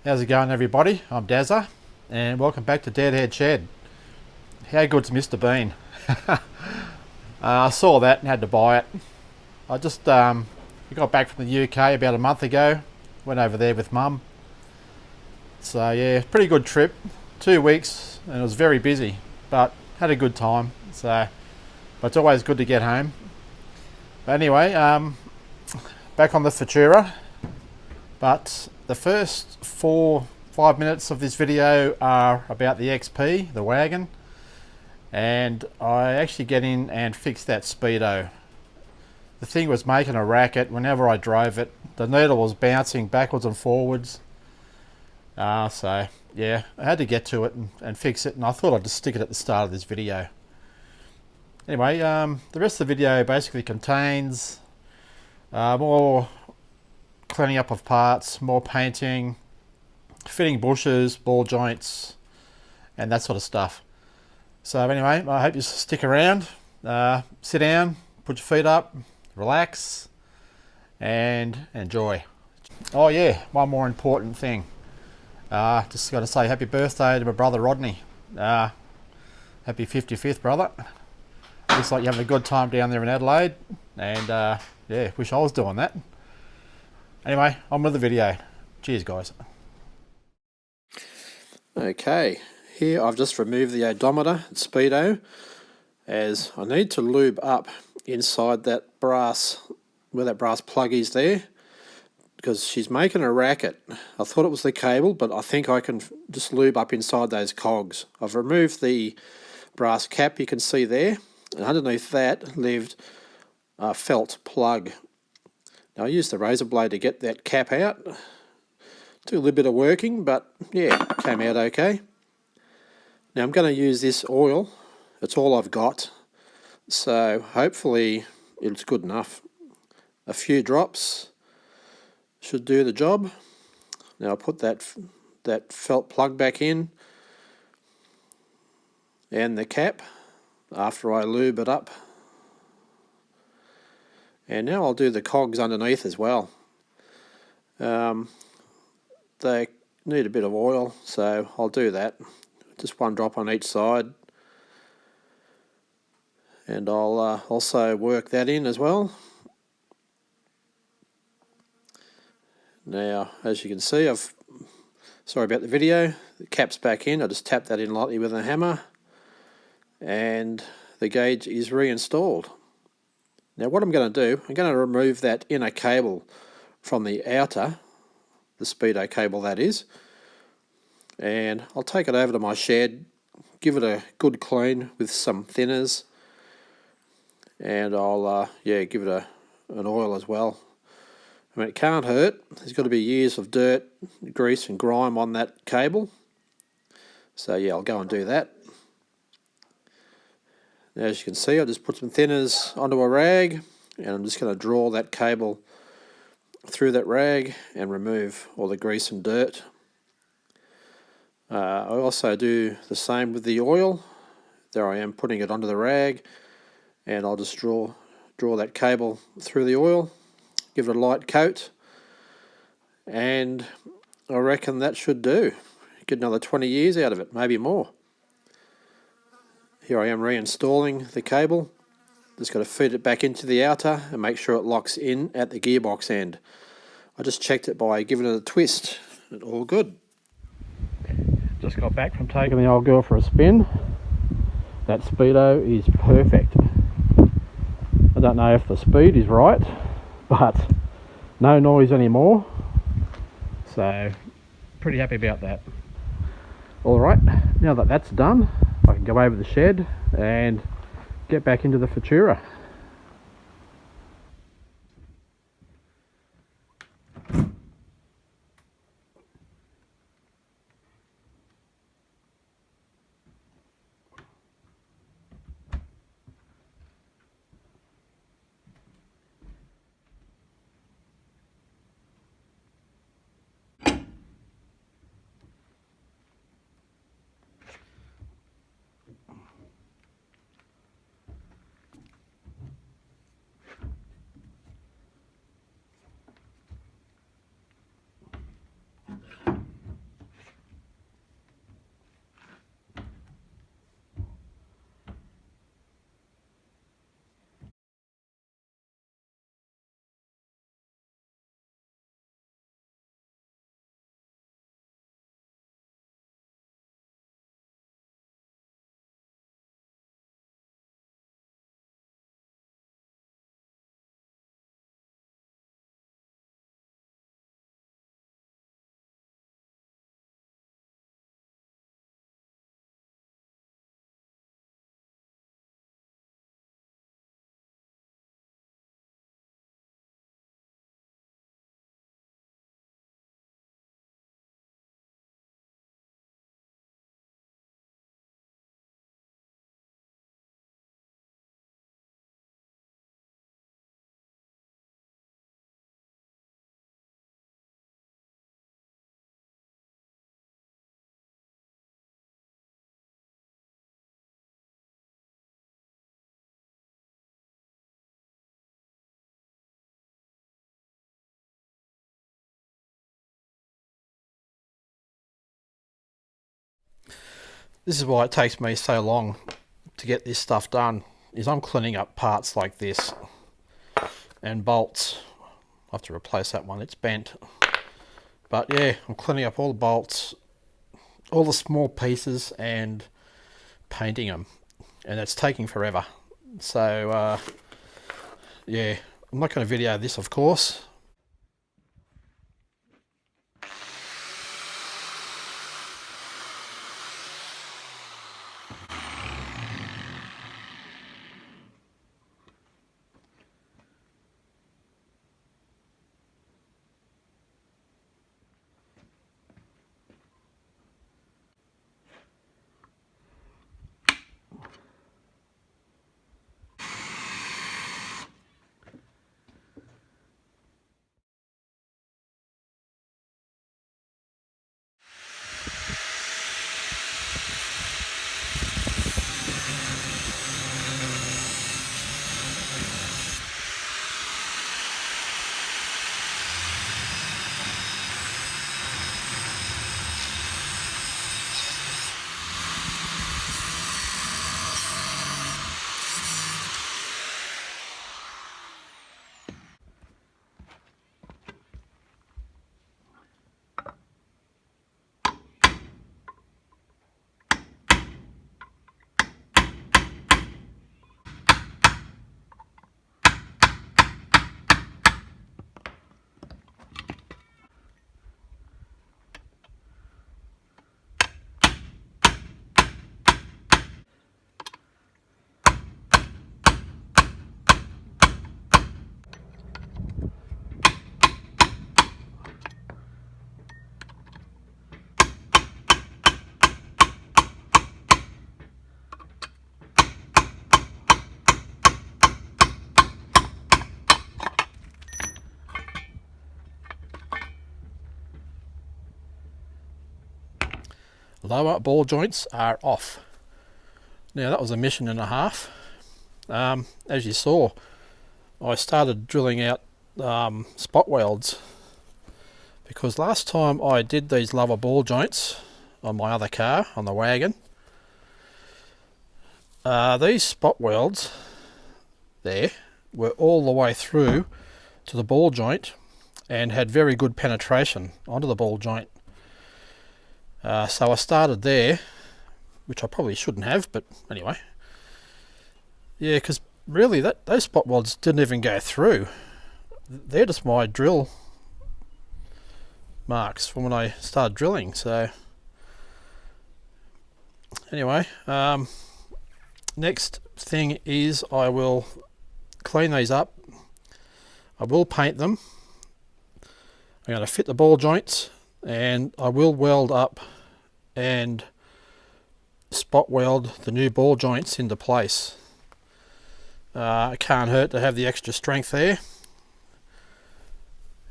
How's it going, everybody? I'm Dazza, and welcome back to Deadhead Shed. How good's Mr. Bean? I saw that and had to buy it. I just got back from the UK about a month ago. Went over there with Mum. So yeah, pretty good trip. 2 weeks, and it was very busy, but had a good time. But it's always good to get home. But anyway, back on the Futura. But the first 4-5 minutes of this video are about the XP, the wagon, and I actually get in and fix that speedo. The thing was making a racket whenever I drove it. The needle was bouncing backwards and forwards. So yeah, I had to get to it and fix it, and I thought I'd just stick it at the start of this video. Anyway, the rest of the video basically contains more cleaning up of parts, more painting, fitting bushes, ball joints, and that sort of stuff. So anyway, I hope you stick around, sit down, put your feet up, relax, and enjoy. Oh yeah, one more important thing. Just got to say happy birthday to my brother Rodney. Happy 55th, brother. Looks like you're having a good time down there in Adelaide, and yeah, wish I was doing that. Anyway, on with the video. Cheers, guys. Okay, here I've just removed the odometer and speedo, as I need to lube up inside that brass, where that brass plug is there, because she's making a racket. I thought it was the cable, but I think I can just lube up inside those cogs. I've removed the brass cap you can see there, and underneath that lived a felt plug. Now I used the razor blade to get that cap out. Took a little bit of working, but yeah, came out okay. Now I'm going to use this oil. It's all I've got, so hopefully it's good enough. A few drops should do the job. Now I'll put that felt plug back in, and the cap after I lube it up. And now I'll do the cogs underneath as well. They need a bit of oil, so I'll do that. Just one drop on each side. And I'll also work that in as well. Now, as you can see, sorry about the video, the cap's back in. I just tapped that in lightly with a hammer, and the gauge is reinstalled. Now what I'm going to do, I'm going to remove that inner cable from the outer, the speedo cable that is, and I'll take it over to my shed, give it a good clean with some thinners, and I'll give it an oil as well. I mean, it can't hurt. There's got to be years of dirt, grease and grime on that cable, so yeah, I'll go and do that. Now, as you can see, I just put some thinners onto a rag, and I'm just going to draw that cable through that rag and remove all the grease and dirt. I also do the same with the oil. There I am putting it onto the rag, and I'll just draw that cable through the oil, give it a light coat, and I reckon that should do. Get another 20 years out of it, maybe more. Here I am reinstalling the cable. Just got to feed it back into the outer and make sure it locks in at the gearbox end. I just checked it by giving it a twist. It's all good. Just got back from taking the old girl for a spin. That speedo is perfect. I don't know if the speed is right, but no noise anymore. So pretty happy about that. Alright, now that that's done, I can go over the shed and get back into the Futura. This is why it takes me so long to get this stuff done, is I'm cleaning up parts like this and bolts. I have to replace that one, it's bent. But yeah, I'm cleaning up all the bolts, all the small pieces, and painting them, and it's taking forever. So yeah, I'm not going to video this, of course. Lower ball joints are off. Now that was a mission and a half. As you saw, I started drilling out spot welds, because last time I did these lower ball joints on my other car, on the wagon, these spot welds there were all the way through to the ball joint and had very good penetration onto the ball joint. So I started there, which I probably shouldn't have, but anyway. Yeah, because really those spot welds didn't even go through. They're just my drill marks from when I started drilling. So anyway, next thing is I will clean these up. I will paint them. I'm going to fit the ball joints, and I will weld up and spot weld the new ball joints into place. It can't hurt to have the extra strength there,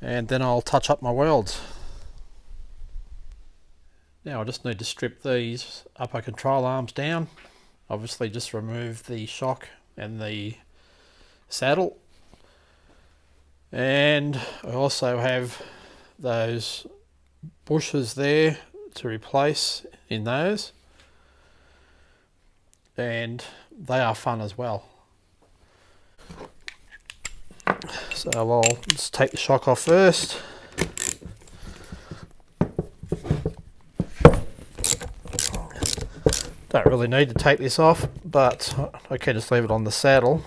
and then I'll touch up my welds. Now I just need to strip these upper control arms down. Obviously just remove the shock and the saddle, and I also have those bushes there to replace in those, and they are fun as well. So I'll just take the shock off first. Don't really need to take this off, but I can just leave it on the saddle.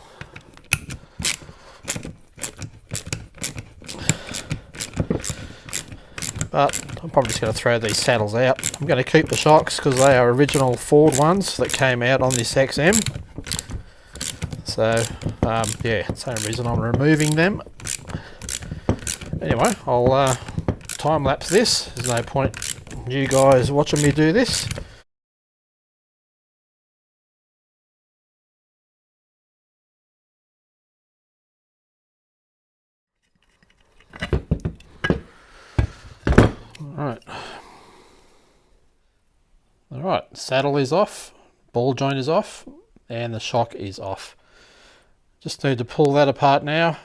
But I'm probably just going to throw these saddles out. I'm going to keep the shocks because they are original Ford ones that came out on this XM. So yeah, same reason I'm removing them. Anyway, I'll time lapse this. There's no point you guys watching me do this. Alright, saddle is off, ball joint is off, and the shock is off. Just need to pull that apart now.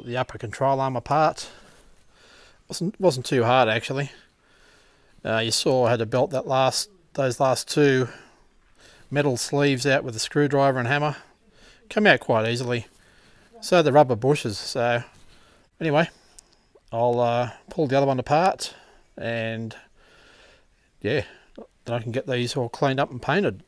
Got the upper control arm apart. Wasn't too hard actually. You saw I had to belt those last two metal sleeves out with a screwdriver and hammer. Come out quite easily. So the rubber bushes. So anyway, I'll pull the other one apart, and yeah, then I can get these all cleaned up and painted.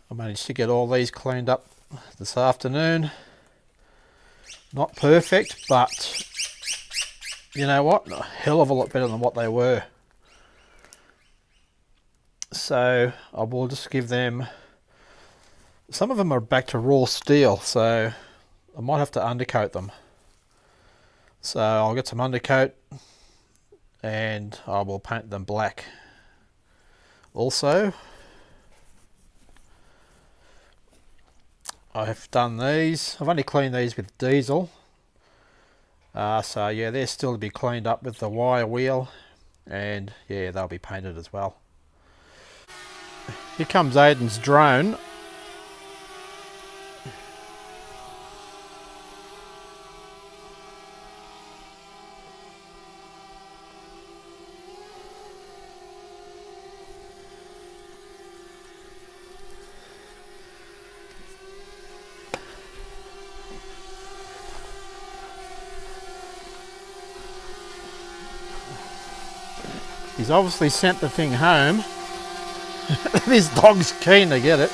I managed to get all these cleaned up this afternoon. Not perfect, but you know what? A hell of a lot better than what they were. So I will just give them, some of them are back to raw steel, so I might have to undercoat them. So I'll get some undercoat and I will paint them black. Also, I have done these. I've only cleaned these with diesel. So yeah, they're still to be cleaned up with the wire wheel, and yeah, they'll be painted as well. Here comes Aiden's drone. He's obviously sent the thing home. This dog's keen to get it.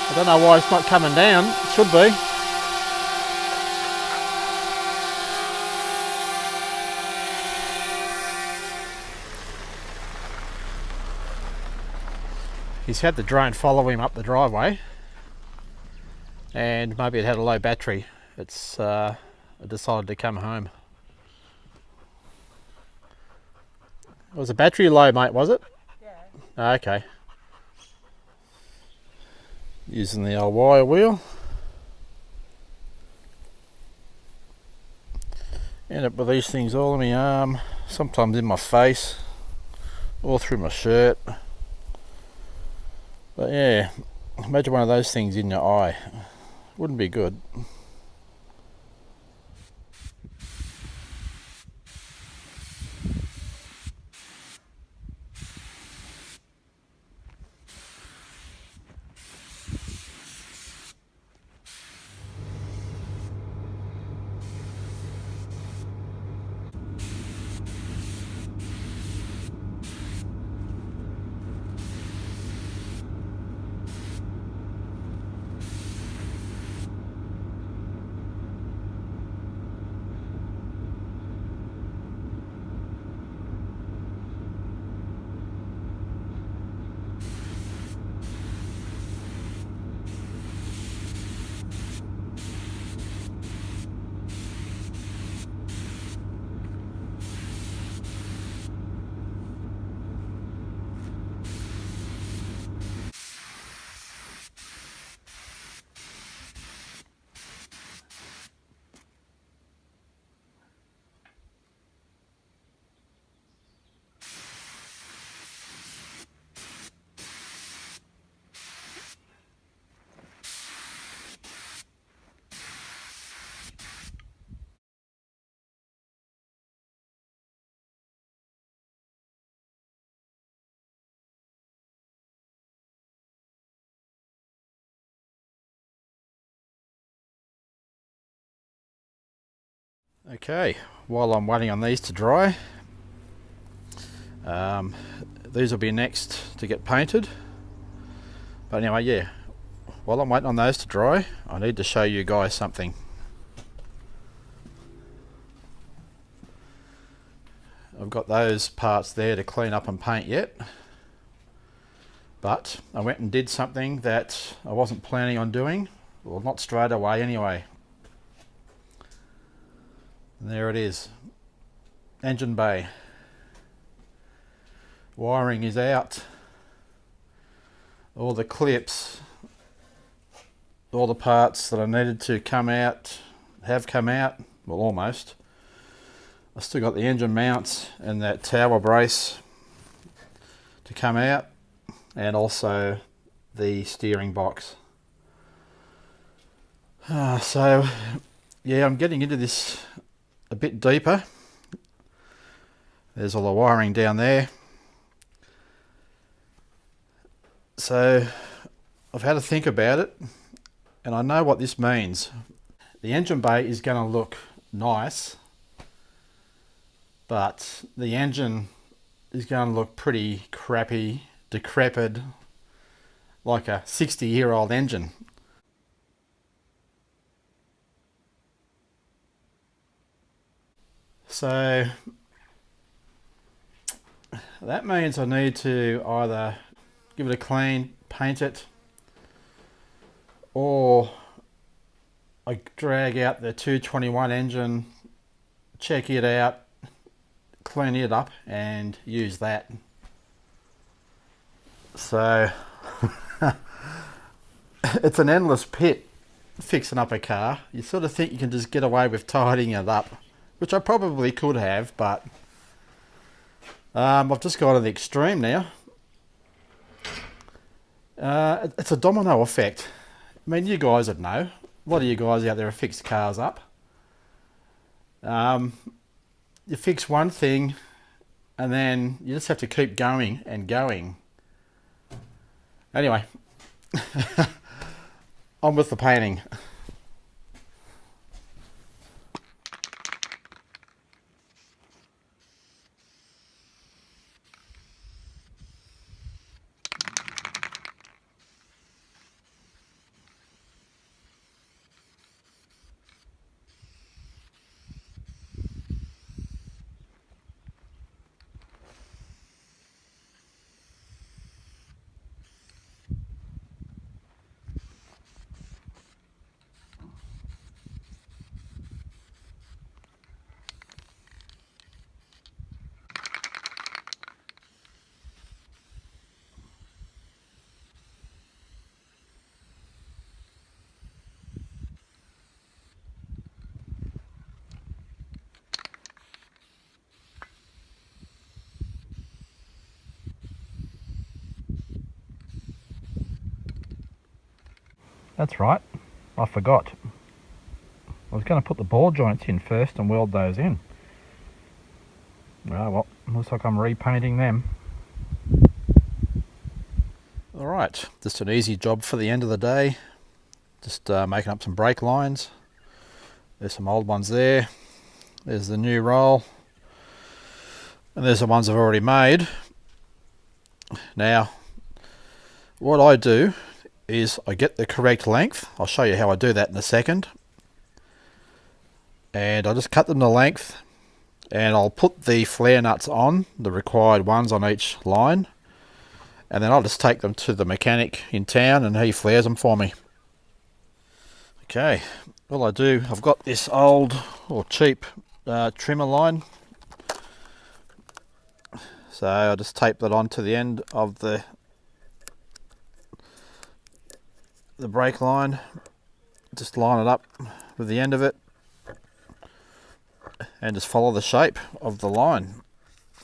I don't know why it's not coming down. It should be. He's had the drone follow him up the driveway, and maybe it had a low battery. It's decided to come home. Was the battery low, mate, was it? Yeah. Okay. Using the old wire wheel. End up with these things all in my arm, sometimes in my face, all through my shirt. But yeah, imagine one of those things in your eye. Wouldn't be good. Okay, while I'm waiting on these to dry, these will be next to get painted. But anyway, yeah, while I'm waiting on those to dry, I need to show you guys something. I've got those parts there to clean up and paint yet, but I went and did something that I wasn't planning on doing, well, not straight away anyway. And there it is, engine bay. Wiring is out, all the clips, all the parts that I needed to come out have come out, well, almost. I still got the engine mounts and that tower brace to come out, and also the steering box. So yeah, I'm getting into this a bit deeper. There's all the wiring down there. So I've had to think about it, and I know what this means. The engine bay is going to look nice, but the engine is going to look pretty crappy, decrepit, like a 60-year-old engine. So that means I need to either give it a clean, paint it, or I drag out the 221 engine, check it out, clean it up and use that. So it's an endless pit fixing up a car. You sort of think you can just get away with tidying it up, which I probably could have, but I've just gone to the extreme now. It's a domino effect. I mean, you guys would know. A lot of you guys out there have fixed cars up. You fix one thing and then you just have to keep going and going. Anyway, on with the painting. That's right, I forgot. I was going to put the ball joints in first and weld those in. Well, looks like I'm repainting them. Alright, just an easy job for the end of the day. Just making up some brake lines. There's some old ones there. There's the new roll. And there's the ones I've already made. Now, what I do is I get the correct length. I'll show you how I do that in a second. And I just cut them to length, and I'll put the flare nuts on, the required ones on each line, and then I'll just take them to the mechanic in town and he flares them for me. Okay, all I do, I've got this old or cheap trimmer line, so I just tape that onto the end of the brake line, just line it up with the end of it and just follow the shape of the line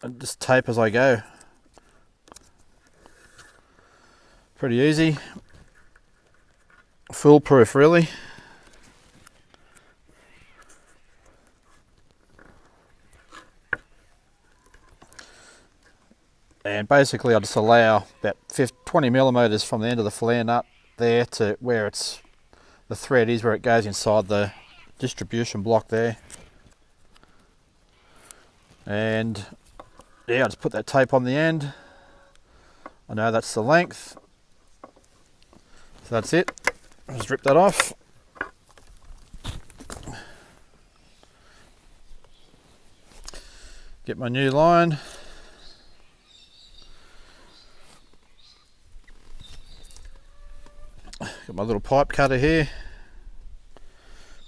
and just tape as I go. Pretty easy, foolproof really. And basically I just allow about 20 millimeters from the end of the flare nut there to where the thread is, where it goes inside the distribution block there. And yeah, I just put that tape on the end. I know that's the length. So that's it. Just rip that off. Get my new line. Got my little pipe cutter here.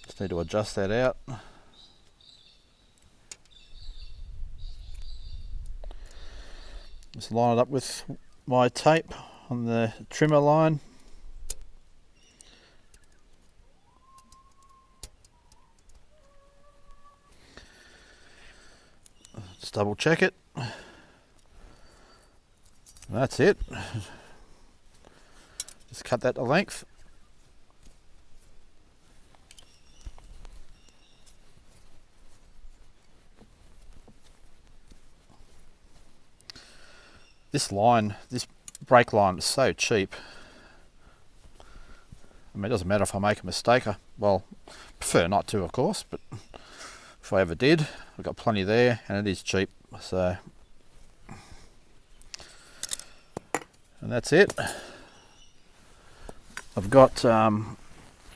Just need to adjust that out. Just line it up with my tape on the trimmer line. Just double check it. That's it. Just cut that to length. This line, this brake line is so cheap. I mean, it doesn't matter if I make a mistake. Well, prefer not to, of course, but if I ever did, I've got plenty there, and it is cheap. So, and that's it. I've got a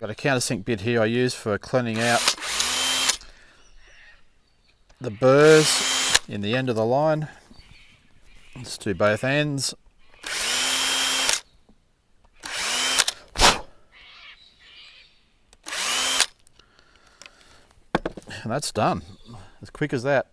countersink bit here I use for cleaning out the burrs in the end of the line. Let's do both ends. And that's done. As quick as that.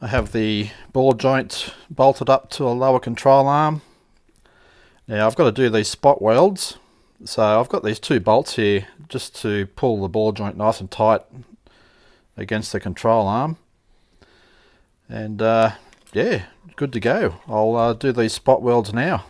I have the ball joint bolted up to a lower control arm. Now I've got to do these spot welds, so I've got these 2 bolts here just to pull the ball joint nice and tight against the control arm. And yeah, good to go. I'll do these spot welds now.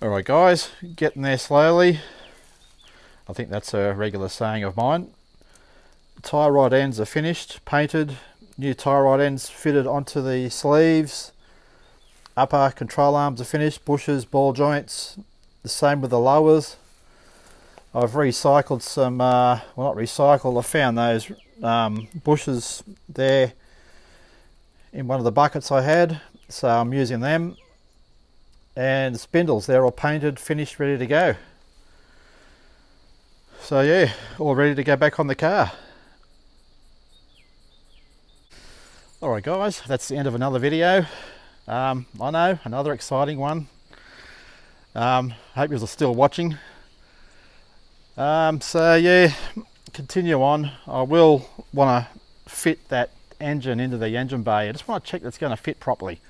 Alright guys, getting there slowly. I think that's a regular saying of mine. Tie rod ends are finished, painted, new tie rod ends fitted onto the sleeves. Upper control arms are finished, bushes, ball joints, the same with the lowers. I've recycled some, well not recycled, I found those bushes there in one of the buckets I had, so I'm using them. And the spindles, they're all painted, finished, ready to go. So yeah, all ready to go back on the car. Alright guys, that's the end of another video. I know, another exciting one. Hope you're still watching. So yeah, continue on. I will want to fit that engine into the engine bay. I just want to check that's going to fit properly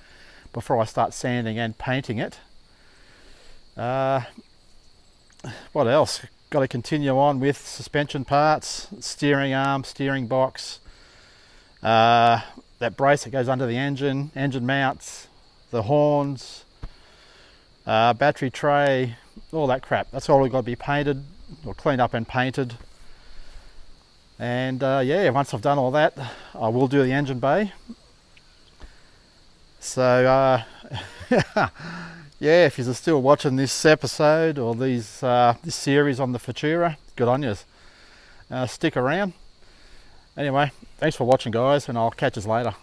before I start sanding and painting it. What else? Got to continue on with suspension parts, steering arm, steering box, that brace that goes under the engine, engine mounts, the horns, battery tray, all that crap. That's all got to be painted or cleaned up and painted. And yeah, once I've done all that, I will do the engine bay. So yeah, if you're still watching this episode or this series on the Futura, good on you. Stick around. Anyway, thanks for watching guys, and I'll catch you later.